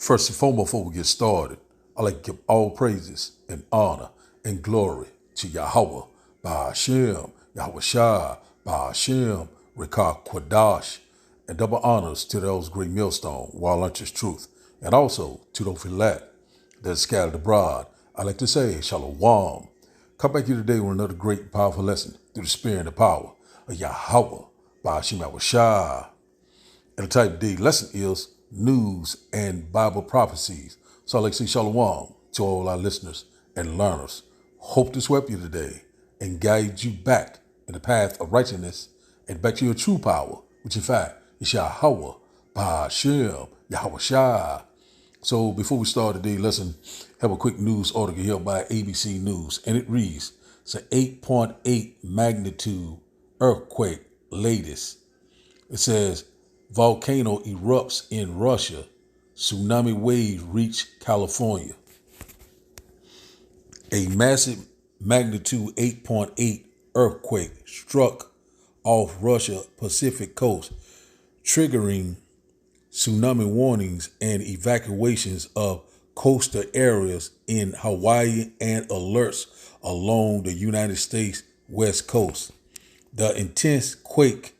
First and foremost, before we get started, I'd like to give all praises and honor and glory to Yahweh, Ba'ashem, Yahweh Shai, Ba'ashem, Rekah Kwadash, and double honors to those great millstone, while lunch is truth, and also to those elect that are scattered abroad. I'd like to say, Shalom. Come back here today with another great and powerful lesson through the spirit and the power of Yahweh, Ba'ashem, Yahweh Shai. And the type of day lesson is news and Bible prophecies. So I'd like to say shalom to all our listeners and learners. Hope to help you today and guide you back in the path of righteousness and back to your true power, which in fact is Yahweh, Ba'ashem, Yahweh Shai. So before we start today's lesson, have a quick news article here by ABC News, and it reads, it's an 8.8 magnitude earthquake latest. It says, volcano erupts in Russia. Tsunami wave reach California. A massive magnitude 8.8 earthquake struck off Russia Pacific coast, triggering tsunami warnings and evacuations of coastal areas in Hawaii and alerts along the United States West Coast. The intense quake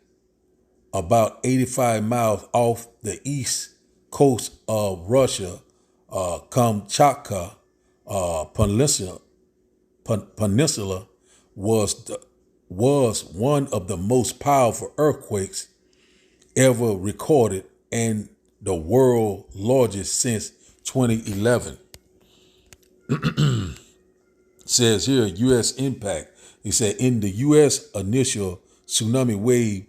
about 85 miles off the east coast of Russia, Kamchatka Peninsula was one of the most powerful earthquakes ever recorded and the world largest since 2011. Says here, U.S. impact. He said in the U.S. initial tsunami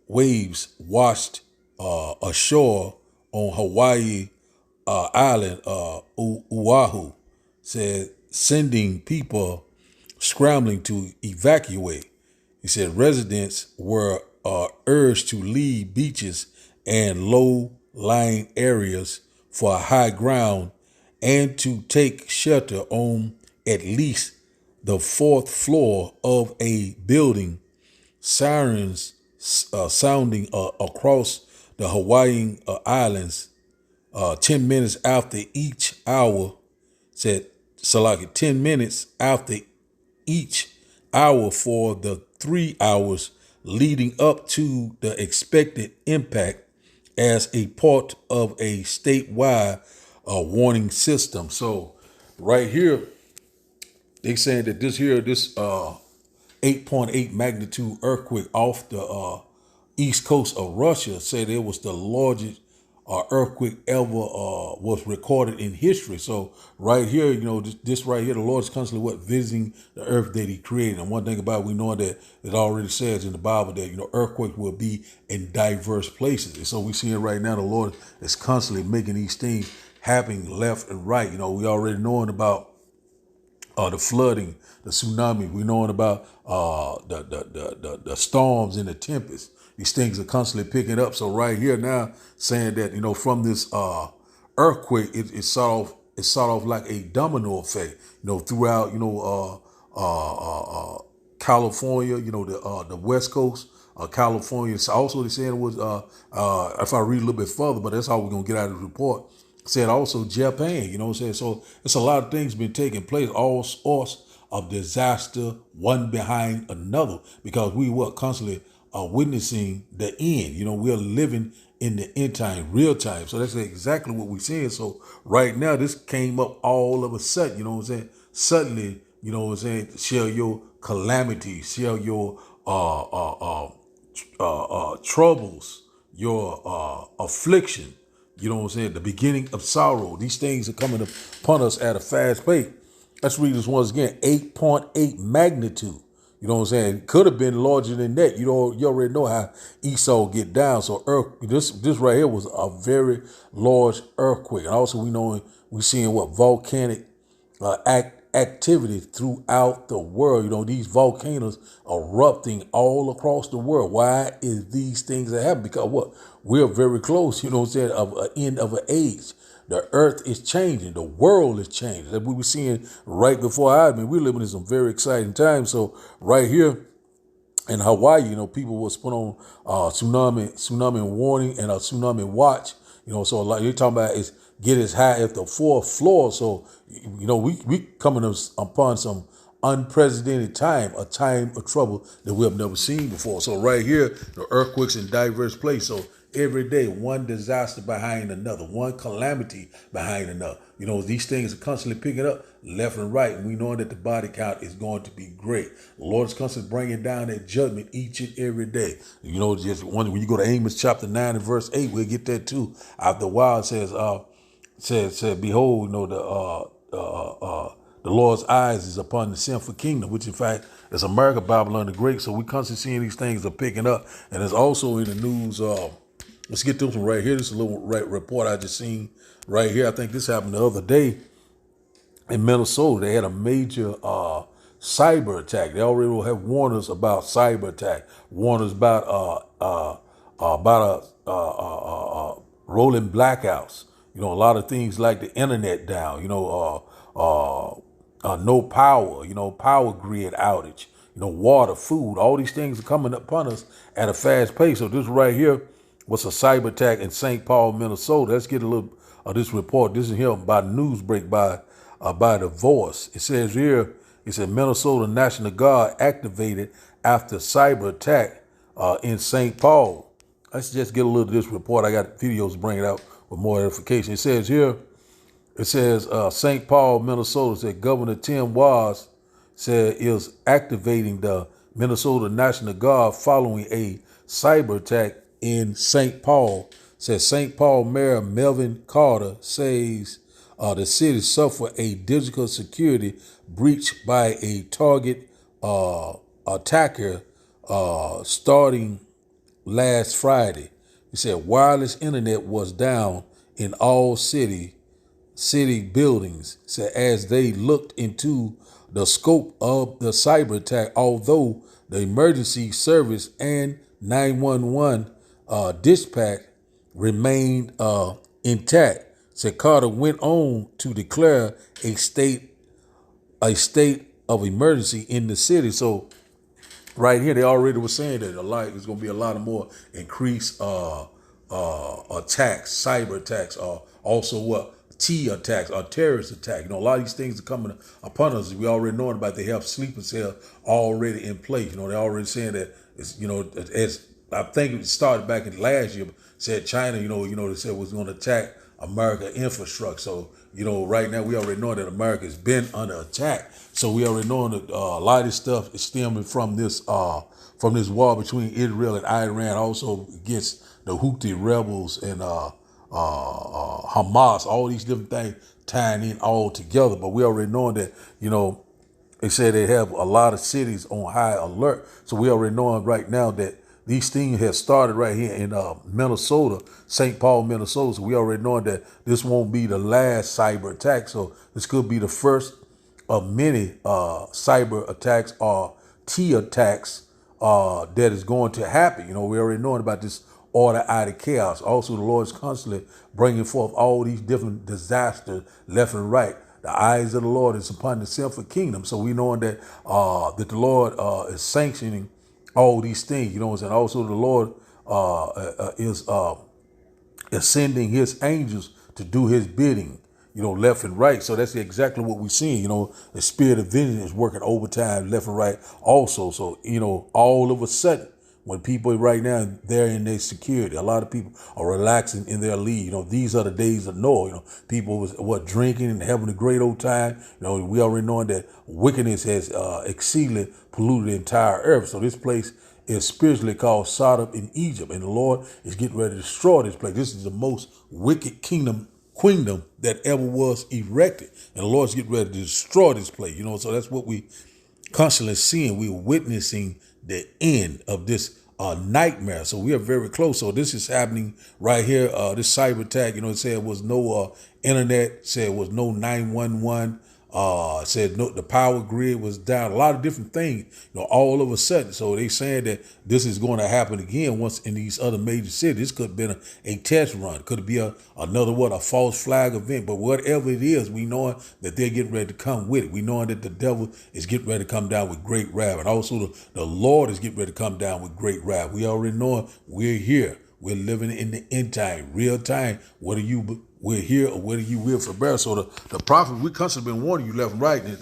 waves washed ashore on Hawaii island, Oahu, said sending people scrambling to evacuate. He said residents were urged to leave beaches and low-lying areas for high ground and to take shelter on at least the fourth floor of a building. Sirens sounding across the Hawaiian islands 10 minutes after each hour, said Salaki, 10 minutes after each hour for the 3 hours leading up to the expected impact as a part of a statewide warning system. So right here, they saying that this 8.8 magnitude earthquake off the east coast of Russia said it was the largest earthquake ever was recorded in history. So right here, this right here, the Lord is constantly visiting the earth that he created. And one thing about it, we know that it already says in the Bible that, earthquakes will be in diverse places. And so we see it right now, the Lord is constantly making these things happening left and right. We already knowing about the flooding, the tsunami. We knowing about the storms and the tempests. These things are constantly picking up. So right here now, saying that from this earthquake, it sort of like a domino effect. Throughout California, the West Coast, California. So also they said it was if I read a little bit further, but that's how we're gonna get out of the report. Said also Japan, what I'm saying? So it's a lot of things been taking place, all sorts of disaster, one behind another, because we were constantly witnessing the end. We are living in the end time, real time. So that's exactly what we're seeing. So right now, this came up all of a sudden, Suddenly, share your calamity, share your troubles, your affliction. The beginning of sorrow. These things are coming upon us at a fast pace. Let's read this once again. 8.8 magnitude. Could have been larger than that. You already know how Esau get down. So this right here was a very large earthquake. And also we seeing what volcanic activity throughout the world. These volcanoes erupting all across the world. Why is these things that happen? Because what? We're very close, of an end of an age. The earth is changing. The world is changing. That we were seeing right before our eyes. We're living in some very exciting times. So right here in Hawaii, people was put on tsunami warning and a tsunami watch. So like you're talking about is get as high as the fourth floor. So, we coming upon some unprecedented time, a time of trouble that we have never seen before. So right here, the earthquakes in diverse places. So every day, one disaster behind another, one calamity behind another. These things are constantly picking up left and right, and we know that the body count is going to be great. The Lord is constantly bringing down that judgment each and every day. Just when you go to Amos chapter 9 and verse 8, we'll get that too. After a while, it said, behold, the Lord's eyes is upon the sinful kingdom, which in fact is America, Babylon the Great. So we constantly seeing these things are picking up. And it's also in the news. Let's get this one right here. This is a little report I just seen right here. I think this happened the other day in Minnesota. They had a major cyber attack. They already have warned us about cyber attack, warned us about rolling blackouts. A lot of things like the internet down. No power. Power grid outage. Water, food. All these things are coming upon us at a fast pace. So this right here was a cyber attack in St. Paul, Minnesota. Let's get a little of this report. This is here by Newsbreak by The Voice. It says here, it said Minnesota National Guard activated after cyber attack in St. Paul. Let's just get a little of this report. I got videos to bring it out with more edification. It says here, St. Paul, Minnesota, said Governor Tim Walz said is activating the Minnesota National Guard following a cyber attack in St. Paul. Says St. Paul Mayor Melvin Carter says the city suffered a digital security breach by a target attacker starting last Friday. He said wireless internet was down in all city buildings. Said as they looked into the scope of the cyber attack, although the emergency service and 911 dispatch remained intact. Said Carter went on to declare a state of emergency in the city. So right here, they already were saying that there's going to be a lot of more increased attacks, cyber attacks, or also attacks or terrorist attacks. A lot of these things are coming upon us. We already know about. They have sleeper cells already in place. They're already saying that it's, as I think it started back in last year. Said China, they said was going to attack America infrastructure. So, right now we already know that America has been under attack. So we already know that a lot of this stuff is stemming from this war between Israel and Iran, also against the Houthi rebels and Hamas, all these different things tying in all together. But we already know that, they say they have a lot of cities on high alert. So we already know right now that these things have started right here in Minnesota, St. Paul, Minnesota. So we already know that this won't be the last cyber attack. So this could be the first of many cyber attacks or T attacks that is going to happen. We already know about this order out of chaos. Also, the Lord is constantly bringing forth all these different disasters left and right. The eyes of the Lord is upon the sinful kingdom. So we know that that the Lord is sanctioning all these things, and also the Lord is sending his angels to do his bidding, left and right. So that's exactly what we're seeing. The spirit of vengeance is working overtime left and right also. So, all of a sudden, when people right now, they're in their security, a lot of people are relaxing in their lead. These are the days of Noah. People was drinking and having a great old time. We already know that wickedness has exceedingly polluted the entire earth. So this place is spiritually called Sodom in Egypt, and the Lord is getting ready to destroy this place. This is the most wicked kingdom that ever was erected, and the Lord's getting ready to destroy this place. So that's what we constantly seeing. We're witnessing the end of this nightmare. So we are very close. So this is happening right here. This cyber attack, it said it was no internet, said it was no 911, said no, the power grid was down, a lot of different things, all of a sudden. So they saying that this is going to happen again once in these other major cities. This could have been a test run. Could be another a false flag event. But whatever it is, we know that they're getting ready to come with it. We know that the devil is getting ready to come down with great wrath. And also the Lord is getting ready to come down with great wrath. We already know we're here. We're living in the end time, real time. Whether we're here or whether you will for better. So the prophet, we constantly been warning you left and right. And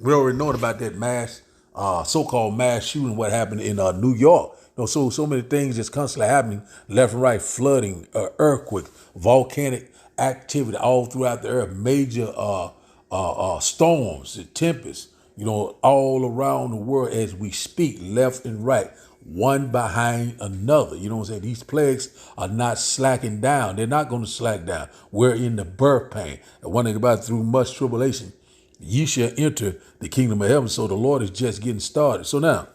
we already know about that so-called mass shooting, what happened in New York. So many things that's constantly happening left and right, flooding, earthquake, volcanic activity all throughout the earth, major storms, tempests, all around the world as we speak, left and right, one behind another. You know what I'm saying? These plagues are not slacking down. They're not going to slack down. We're in the birth pain. And one thing about it, through much tribulation, ye shall enter the kingdom of heaven. So the Lord is just getting started. So now,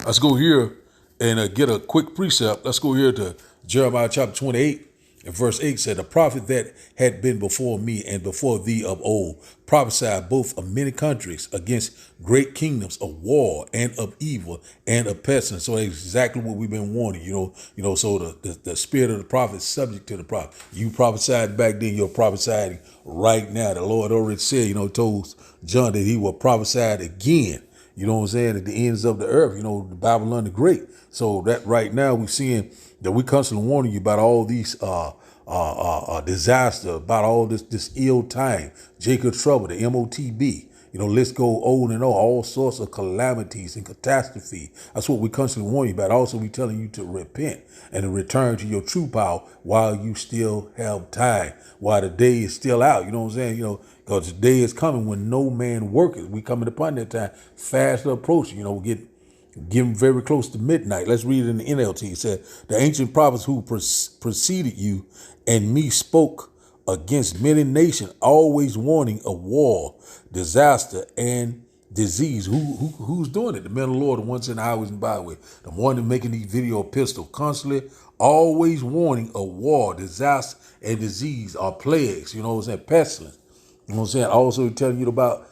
let's go here and get a quick precept. Let's go here to Jeremiah chapter 28 and verse 8 said, the prophet that had been before me and before thee of old prophesied both of many countries against great kingdoms of war and of evil and of pestilence. So exactly what we've been warning, so the spirit of the prophet is subject to the prophet. You prophesied back then, you're prophesying right now. The Lord already said, told John that he will prophesy again. You know what I'm saying? At the ends of the earth, the Babylon the Great. So that right now we're seeing that we constantly warning you about all these disaster, about all this ill time, Jacob trouble, the MOTB. Let's go on and on, all sorts of calamities and catastrophe. That's what we constantly warn you about. Also, we telling you to repent and to return to your true power while you still have time, while the day is still out. You know what I'm saying? Because the day is coming when no man worketh. We coming upon that time, fast approaching. We getting very close to midnight. Let's read it in the NLT. It said, the ancient prophets who preceded you and me spoke against many nations, always warning of war, disaster, and disease. Who's doing it? The men of the Lord, the ones in the highways and byways, the one that making these video epistles, constantly always warning of war, disaster, and disease, or plagues. You know what I'm saying? Pestilence. You know what I'm saying? Also telling you about,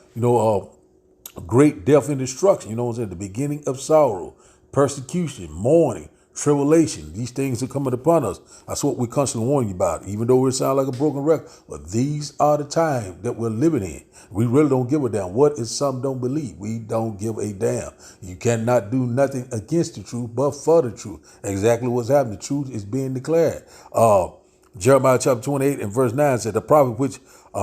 great death and destruction. You know what I'm saying? The beginning of sorrow, persecution, mourning, tribulation. These things are coming upon us. That's what we constantly warn you about, even though it sounds like a broken record. But these are the times that we're living in. We really don't give a damn. What is some don't believe? We don't give a damn. You cannot do nothing against the truth, but for the truth. Exactly what's happening. The truth is being declared. Jeremiah chapter 28 and verse 9 said, the prophet which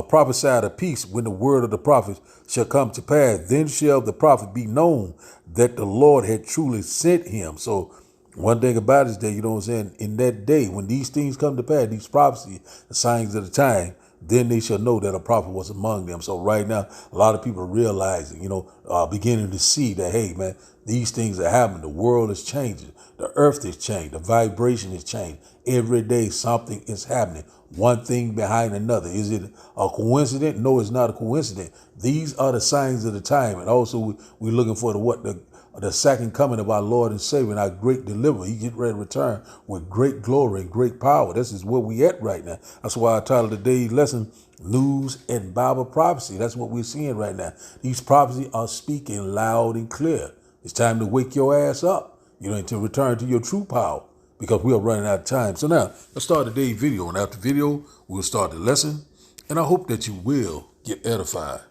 prophesied of peace, when the word of the prophet shall come to pass, then shall the prophet be known that the Lord had truly sent him. So one thing about it is that, you know what I'm saying, in that day, when these things come to pass, these prophecies, the signs of the time, then they shall know that a prophet was among them. So right now, a lot of people are realizing, beginning to see that, hey, man, these things are happening. The world is changing. The earth is changing. The vibration is changing. Every day something is happening. One thing behind another. Is it a coincidence? No, it's not a coincidence. These are the signs of the time. And also we're looking for the second coming of our Lord and Savior and our great deliverer. He get ready to return with great glory and great power. This is where we at right now. That's why I titled today's lesson, News and Bible Prophecy. That's what we're seeing right now. These prophecies are speaking loud and clear. It's time to wake your ass up, and to return to your true power, because we are running out of time. So now, let's start today's video. And after the video, we'll start the lesson. And I hope that you will get edified.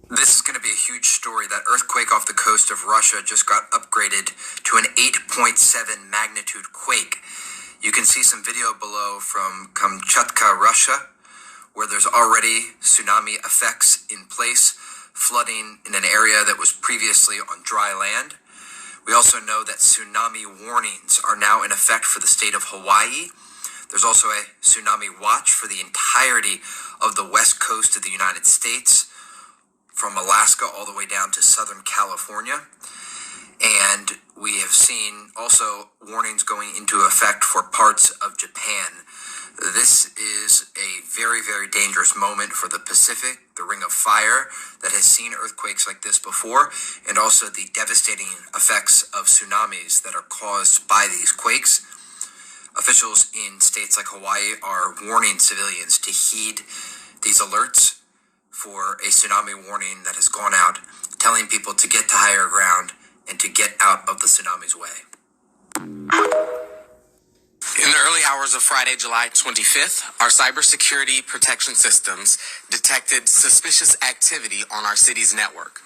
This is going to be a huge story. That earthquake off the coast of Russia just got upgraded to an 8.7 magnitude quake. You can see some video below from Kamchatka, Russia, where there's already tsunami effects in place, flooding in an area that was previously on dry land. We also know that tsunami warnings are now in effect for the state of Hawaii. There's also a tsunami watch for the entirety of the west coast of the United States, from Alaska all the way down to Southern California. And we have seen also warnings going into effect for parts of Japan. This is a very, very dangerous moment for the Pacific, the Ring of Fire, that has seen earthquakes like this before, and also the devastating effects of tsunamis that are caused by these quakes. Officials in states like Hawaii are warning civilians to heed these alerts for a tsunami warning that has gone out, telling people to get to higher ground and to get out of the tsunami's way. In the early hours of Friday, July 25th, our cybersecurity protection systems detected suspicious activity on our city's network.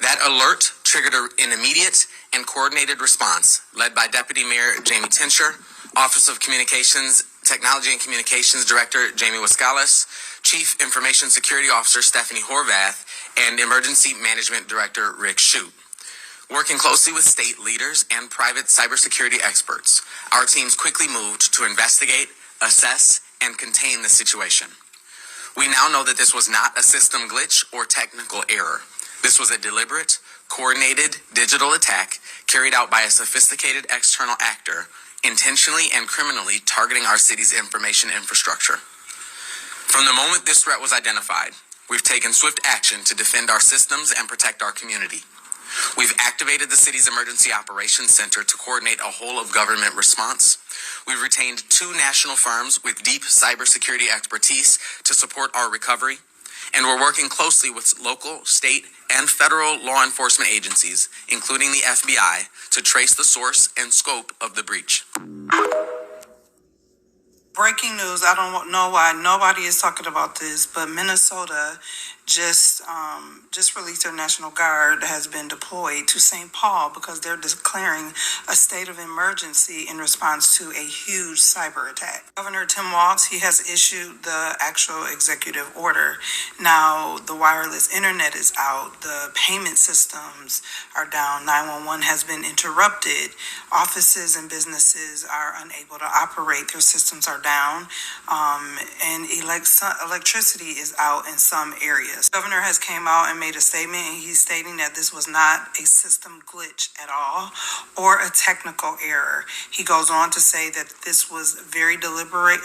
That alert triggered an immediate and coordinated response led by Deputy Mayor Jamie Tincher, Office of Communications, Technology and Communications Director Jamie Wascalis, Chief Information Security Officer Stephanie Horvath, and Emergency Management Director Rick Shute. Working closely with state leaders and private cybersecurity experts, our teams quickly moved to investigate, assess, and contain the situation. We now know that this was not a system glitch or technical error. This was a deliberate, coordinated digital attack carried out by a sophisticated external actor, intentionally and criminally targeting our city's information infrastructure. From the moment this threat was identified, we've taken swift action to defend our systems and protect our community. We've activated the city's Emergency Operations Center to coordinate a whole-of-government response. We've retained 2 national firms with deep cybersecurity expertise to support our recovery. And we're working closely with local, state, and federal law enforcement agencies, including the FBI, to trace the source and scope of the breach. Breaking news, I don't know why nobody is talking about this, but Minnesota just released their National Guard has been deployed to St. Paul because they're declaring a state of emergency in response to a huge cyber attack. Governor Tim Walz, he has issued the actual executive order. Now, the wireless internet is out. The payment systems are down. 911 has been interrupted. Offices and businesses are unable to operate. Their systems are down. And electricity is out in some areas. The governor has came out and made a statement, and he's stating that this was not a system glitch at all or a technical error. He goes on to say that this was very deliberate,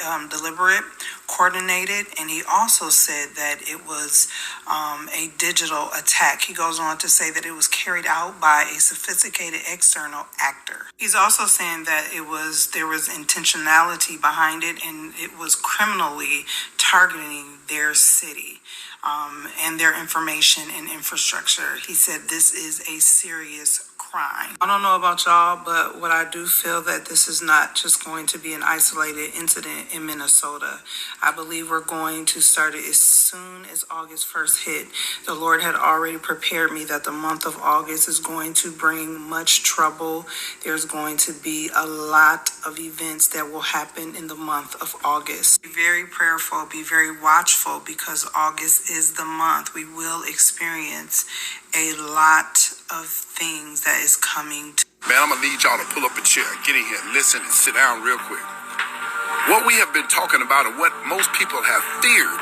coordinated, and he also said that it was a digital attack. He goes on to say that it was carried out by a sophisticated external actor. He's also saying that there was intentionality behind it, and it was criminally targeting their city and their information and infrastructure. He said this is a serious crime. I don't know about y'all, but what I do feel that this is not just going to be an isolated incident in Minnesota. I believe we're going to start it as soon as August 1st hit. The Lord had already prepared me that the month of August is going to bring much trouble. There's going to be a lot of events that will happen in the month of August. Be very prayerful, be very watchful, because August is the month we will experience a lot of things that is coming to. Man, I'm going to need y'all to pull up a chair, get in here, listen, and sit down real quick. What we have been talking about and what most people have feared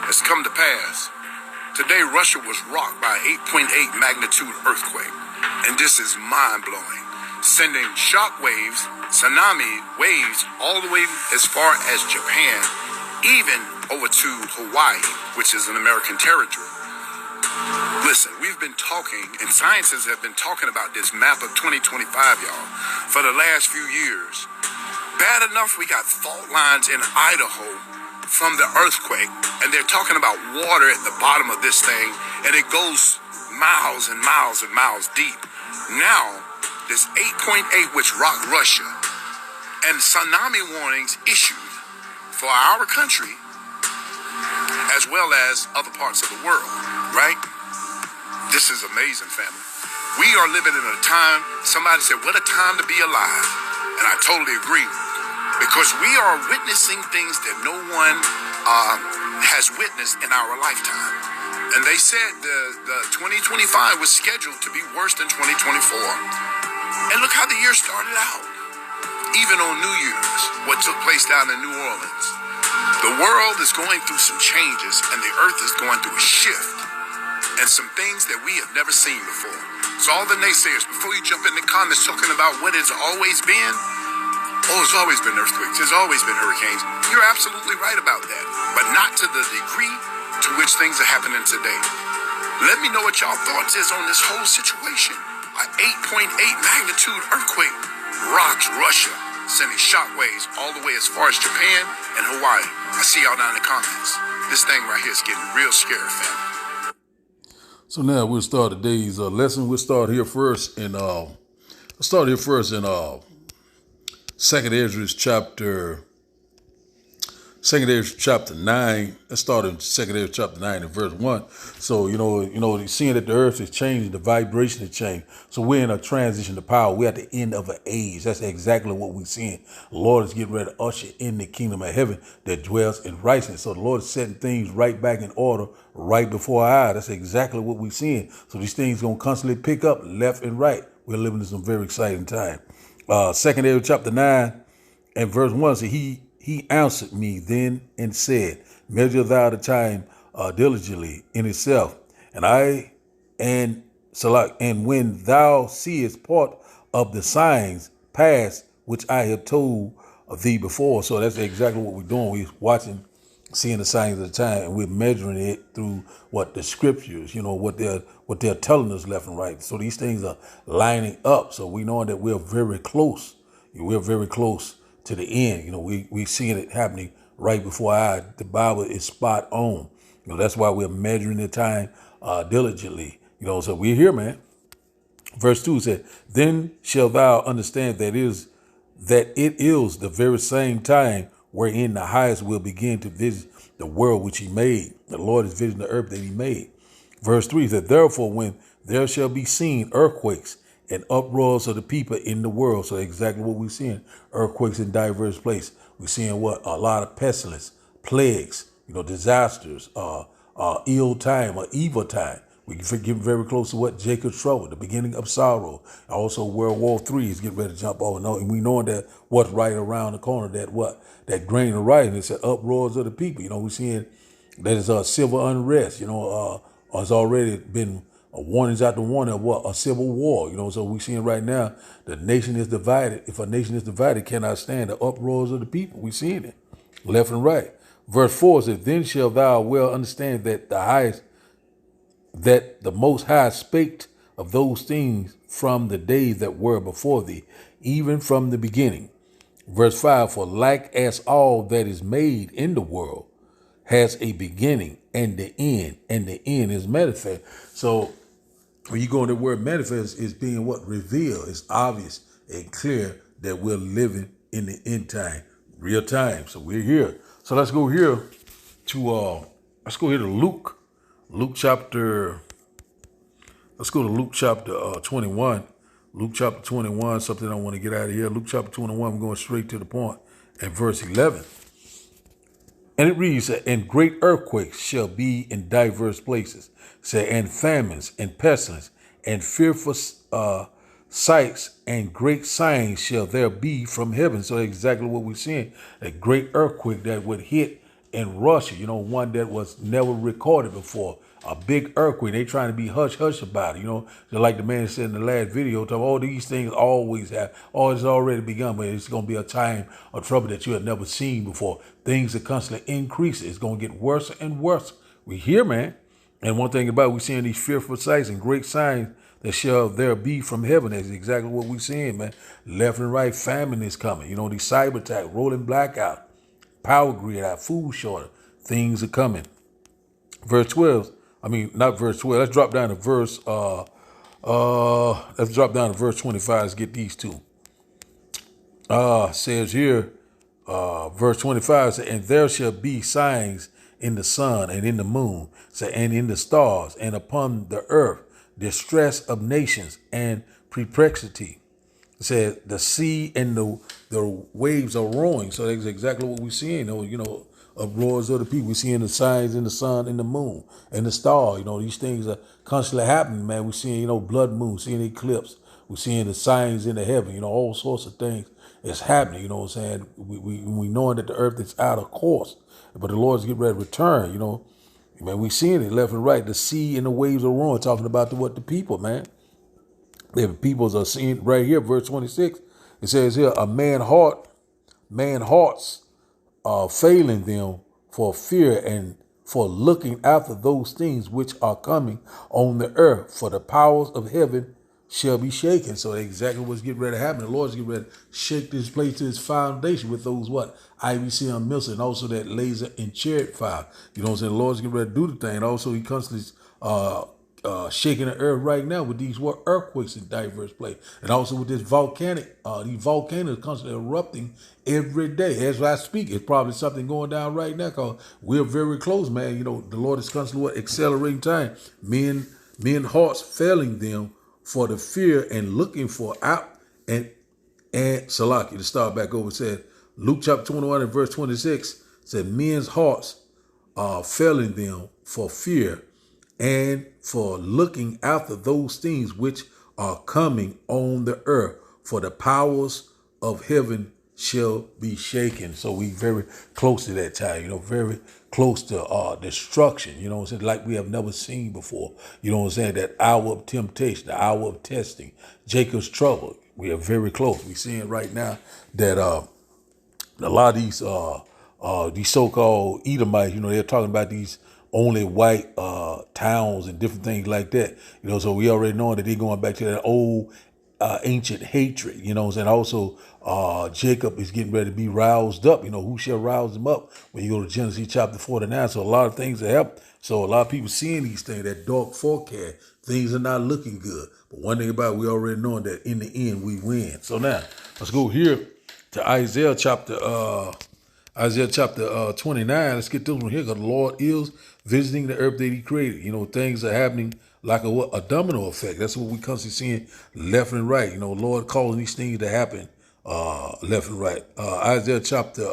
has come to pass. Today, Russia was rocked by an 8.8 magnitude earthquake, and this is mind-blowing, sending shock waves, tsunami waves, all the way as far as Japan, even over to Hawaii, which is an American territory. Listen, we've been talking, and scientists have been talking about this map of 2025, y'all, for the last few years. Bad enough we got fault lines in Idaho from the earthquake, and they're talking about water at the bottom of this thing, and it goes miles and miles and miles deep. Now, this 8.8, which rocked Russia, and tsunami warnings issued for our country, as well as other parts of the world, right? This is amazing, family. We are living in a time, somebody said, what a time to be alive. And I totally agree. Because we are witnessing things that no one has witnessed in our lifetime. And they said the 2025 was scheduled to be worse than 2024. And look how the year started out. Even on New Year's, what took place down in New Orleans. The world is going through some changes, and the earth is going through a shift. And some things that we have never seen before. So all the naysayers, before you jump in the comments talking about what it's always been, it's always been earthquakes, there's always been hurricanes. You're absolutely right about that, but not to the degree to which things are happening today. Let me know what y'all thoughts is on this whole situation. An 8.8 magnitude earthquake rocks Russia, sending shockwaves all the way as far as Japan and Hawaii. I see y'all down in the comments. This thing right here is getting real scary, family. So now we'll start today's lesson. We'll start here first in 2nd Esdras chapter Second Ezra chapter 9. Let's start in Second Ezra chapter 9 and verse 1. So, seeing that the earth is changing, the vibration is changing. So we're in a transition to power. We're at the end of an age. That's exactly what we're seeing. The Lord is getting ready to usher in the kingdom of heaven that dwells in righteousness. So the Lord is setting things right back in order right before our eyes. That's exactly what we're seeing. So these things going to constantly pick up left and right. We're living in some very exciting time. Second Ezra chapter 9 and verse 1 says, He answered me then and said, measure thou the time diligently in itself. And when thou seest part of the signs past, which I have told of thee before. So that's exactly what we're doing. We're watching, seeing the signs of the time, and we're measuring it through what the scriptures, what they're telling us left and right. So these things are lining up. So we know that we're very close. We're very close to the end. We seeing it happening right before our eyes. The Bible is spot on. That's why we're measuring the time diligently. So we're here, man. Verse 2 said, then shalt thou understand that it is the very same time wherein the highest will begin to visit the world which he made. The Lord is visiting the earth that he made. Verse 3 said, therefore, when there shall be seen earthquakes and uproars of the people in the world. So exactly what we're seeing, earthquakes in diverse places. We're seeing a lot of pestilence, plagues, disasters, ill time or evil time. We can get very close to what Jacob's trouble, the beginning of sorrow. Also, World War III is getting ready to jump over. And we know that what's right around the corner, that grain of rice, it's the uproars of the people. We're seeing that it's civil unrest. It's already been warnings after warning of a civil war. So we're seeing right now the nation is divided. If a nation is divided, cannot stand the uproars of the people. We're seeing it left and right. Verse 4 says, then shalt thou well understand that the Most High spake of those things from the days that were before thee, even from the beginning. Verse 5, for like as all that is made in the world has a beginning and the end is manifest. So when you go into the word manifest, is being revealed. It's obvious and clear that we're living in the end time, real time. So we're here. So let's go here to Luke. Let's go to Luke chapter 21. Luke chapter 21, something I want to get out of here. Luke chapter 21, we're going straight to the point. And verse 11. And it reads, and great earthquakes shall be in diverse places, and famines and pestilence and fearful sights and great signs shall there be from heaven. So exactly what we're seeing, a great earthquake that would hit in Russia, one that was never recorded before. A big earthquake. They trying to be hush about it, Just like the man said in the last video, talking, all these things always have, it's already begun, but it's going to be a time of trouble that you have never seen before. Things are constantly increasing. It's going to get worse and worse. We here, man. And one thing about it, we're seeing these fearful sights and great signs that shall there be from heaven. That's exactly what we're seeing, man. Left and right, famine is coming. These cyber attacks, rolling blackout, power grid out, food shortage. Things are coming. Verse 12. Not verse 12. Let's drop down to verse 25. Let's get these two. Says here, verse 25 says, and there shall be signs in the sun and in the moon, and in the stars, and upon the earth, distress of nations and perplexity. It said the sea and the waves are roaring. So that's exactly what we're seeing. Uproars of the people. We're seeing the signs in the sun and the moon and the star. These things are constantly happening, man. We're seeing, blood moon, seeing eclipse. We're seeing the signs in the heaven, all sorts of things is happening. We knowing that the earth is out of course, but the Lord's getting ready to return, Man, we seeing it left and right. The sea and the waves are roaring, talking about the people, man. The peoples are seeing right here, verse 26. It says here, a man hearts failing them for fear and for looking after those things which are coming on the earth, for the powers of heaven shall be shaken. So exactly what's getting ready to happen. The Lord's getting ready to shake this place to its foundation with those IBCM missiles and also that laser and chariot fire. The Lord's getting ready to do the thing. And also he constantly shaking the earth right now with these earthquakes in diverse places, and also with this these volcanoes constantly erupting every day. As I speak, it's probably something going down right now because we're very close, man. You know, the Lord is constantly accelerating time. Men hearts failing them for the fear and looking for out and Salaki to start back over said Luke chapter 21 and verse 26 said men's hearts are failing them for fear and for looking after those things which are coming on the earth, for the powers of heaven shall be shaken. So we very close to that time, very close to destruction, what I'm saying, like we have never seen before. You know what I'm saying? That hour of temptation, the hour of testing, Jacob's trouble. We are very close. We're seeing right now that a lot of these so-called Edomites, they're talking about these only white towns and different things like that. So we already know that they're going back to that old ancient hatred, what I'm saying? Also, Jacob is getting ready to be roused up. Who shall rouse him up when you go to Genesis chapter 49? So a lot of things have happened. So a lot of people seeing these things, that dark forecast, things are not looking good. But one thing about it, we already know that in the end we win. So now let's go here to Isaiah chapter 29. Let's get this one here, because the Lord is visiting the earth that he created. Things are happening like a domino effect. That's what we constantly seeing left and right. Lord calling these things to happen left and right. Isaiah chapter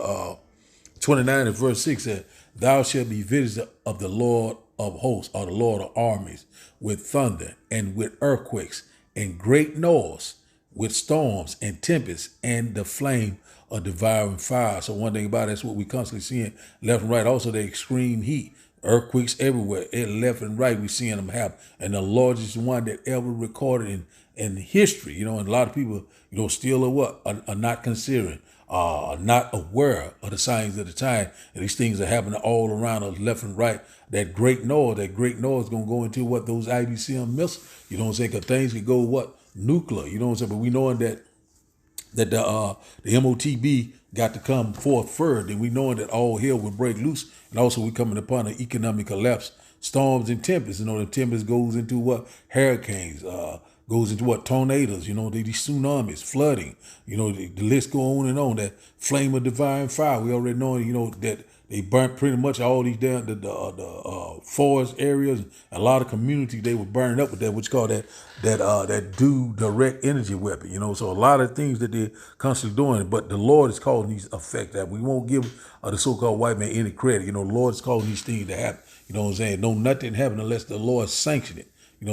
29 and verse 6 said, thou shalt be visited of the Lord of hosts, or the Lord of armies, with thunder and with earthquakes and great noise, with storms and tempests and the flame of devouring fire. So one thing about it, that's what we constantly seeing left and right. Also the extreme heat, earthquakes everywhere, left and right, we seeing them happen. And the largest one that ever recorded in history, and a lot of people, still are not considering, not aware of the signs of the time. And these things are happening all around us, left and right. That great noise is going to go into those IBCM missiles, because things could go nuclear, but we knowing that the MOTB got to come forth first, and we knowing that all hell will break loose, and also we coming upon an economic collapse, storms and tempests. The tempests goes into hurricanes, goes into tornadoes, these tsunamis, flooding, the list go on and on. That flame of divine fire, we already know, that they burnt pretty much all these down the forest areas. A lot of communities they were burning up with that, which called that due direct energy weapon. So a lot of things that they're constantly doing. But the Lord is calling these effects that we won't give the so-called white man any credit. The Lord is calling these things to happen. You know what I'm saying? No, nothing happen unless the Lord sanction it.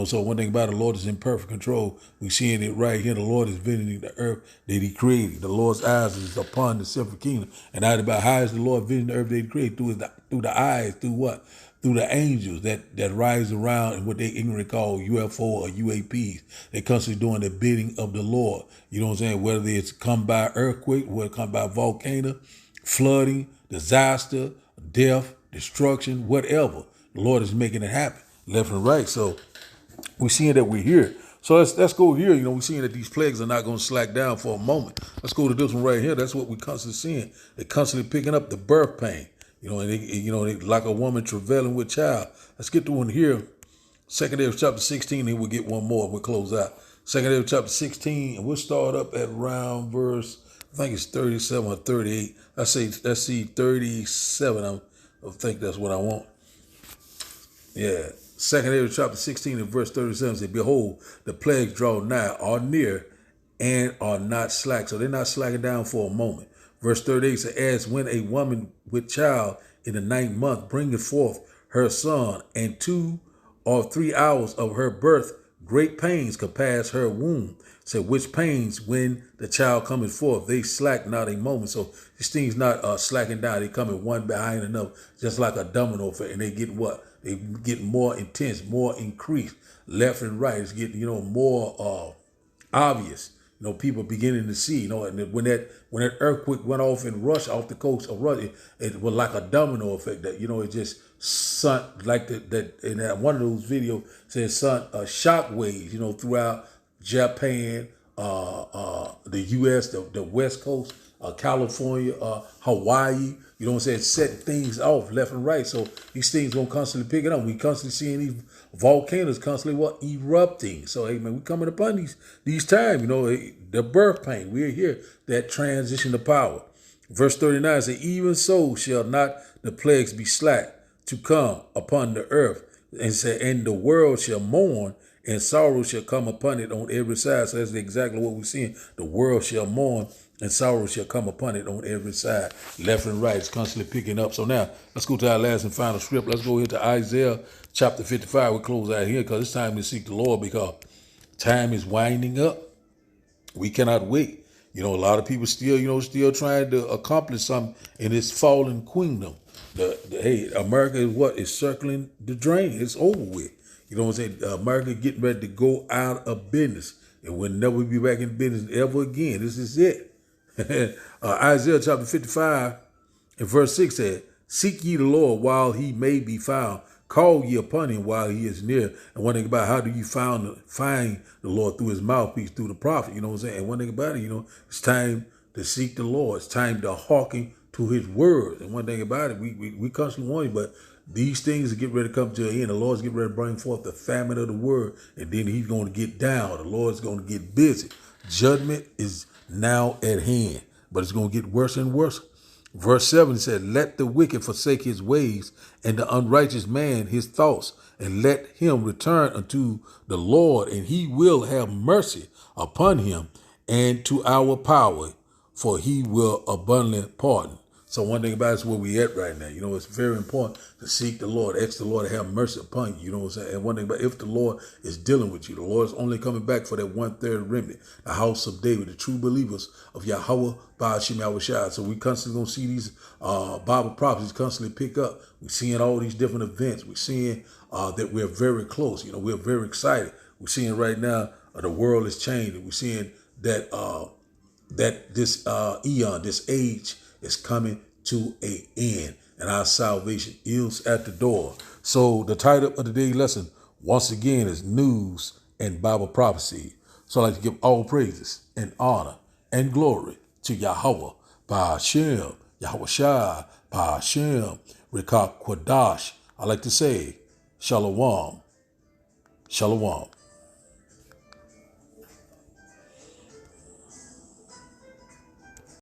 So one thing about it, the Lord is in perfect control. We're seeing it right here. The Lord is visiting the earth that he created. The Lord's eyes is upon the silver kingdom. And not about how is the Lord visiting the earth that he created? Through the eyes, through what? Through the angels that rise around and what they ignorantly call UFO or UAPs. They constantly doing the bidding of the Lord. You know what I'm saying? Whether it's come by earthquake, whether it come by volcano, flooding, disaster, death, destruction, whatever. The Lord is making it happen left and right. So we're seeing that we're here. So let's go here. We're seeing that these plagues are not going to slack down for a moment. Let's go to this one right here. That's what we're constantly seeing. They're constantly picking up the birth pain. And they like a woman travailing with child. Let's get to one here. 2 Amos chapter 16, and we'll get one more and we'll close out. 2 Amos chapter 16, and we'll start up at around verse, I think it's 37 or 38. Let's see 37. I think that's what I want. Yeah. 2 Amos chapter 16 and verse 37 says, behold, the plagues draw nigh, are near, and are not slack. So they're not slacking down for a moment. Verse 38 says, as when a woman with child in the 9th month bringeth forth her son, and 2 or 3 hours of her birth, great pains compass her womb. So which pains when the child cometh forth, they slack not a moment. So these things not slacking down. They coming one behind another, just like a domino effect. And they get what? They get more intense, more increased, left and right. It's getting, more obvious. People beginning to see, and when that earthquake went off in Russia, off the coast of Russia, it was like a domino effect that, it just sunk like that. And one of those videos says sunk shock waves, throughout Japan, the U.S., the West Coast, California, Hawaii, You know what I'm saying? Setting things off left and right. So these things gonna constantly pick it up. We constantly seeing these volcanoes constantly erupting. So hey man, we coming upon these times, the birth pain. We're here, that transition to power. Verse 39 says, even so shall not the plagues be slack to come upon the earth, and the world shall mourn, and sorrow shall come upon it on every side. So that's exactly what we're seeing. The world shall mourn, and sorrow shall come upon it on every side. Left and right, it's constantly picking up. So now, let's go to our last and final script. Let's go into Isaiah chapter 55. We'll close out here because it's time to seek the Lord, because time is winding up. We cannot wait. A lot of people still trying to accomplish something in this fallen kingdom. Hey, America is circling the drain. It's over with. You know what I'm saying? America getting ready to go out of business, and we'll never be back in business ever again. This is it. Isaiah chapter 55 and verse 6 said, seek ye the Lord while he may be found. Call ye upon him while he is near. And one thing about how do you find the Lord? Through his mouthpiece, through the prophet. You know what I'm saying? And one thing about it, it's time to seek the Lord. It's time to hearken to his word. And one thing about it, we constantly want it, but these things are getting ready to come to an end. The Lord's getting ready to bring forth the famine of the word, and then he's going to get down. The Lord's going to get busy. Judgment is now at hand, but it's going to get worse and worse. Verse 7 said, let the wicked forsake his ways, and the unrighteous man his thoughts, and let him return unto the Lord, and he will have mercy upon him and to our power, for he will abundantly pardon. So one thing about it is where we at right now. It's very important to seek the Lord, ask the Lord to have mercy upon you. You know what I'm saying? And one thing about if the Lord is dealing with you, the Lord is only coming back for that 1/3 remnant, the house of David, the true believers of Yahweh Ba'ashim Yahushua. So we constantly gonna see these Bible prophecies constantly pick up. We're seeing all these different events. We're seeing that we're very close. We're very excited. We're seeing right now the world is changing. We're seeing that that this eon, this age is coming to an end, and our salvation is at the door. So the title of today's lesson, once again, is News and Bible Prophecy. So I'd like to give all praises and honor and glory to Yahweh, Ba'ashem, Yahushua, Ba'ashem, Rekah Kwadash. I like to say, Shalom, Shalom.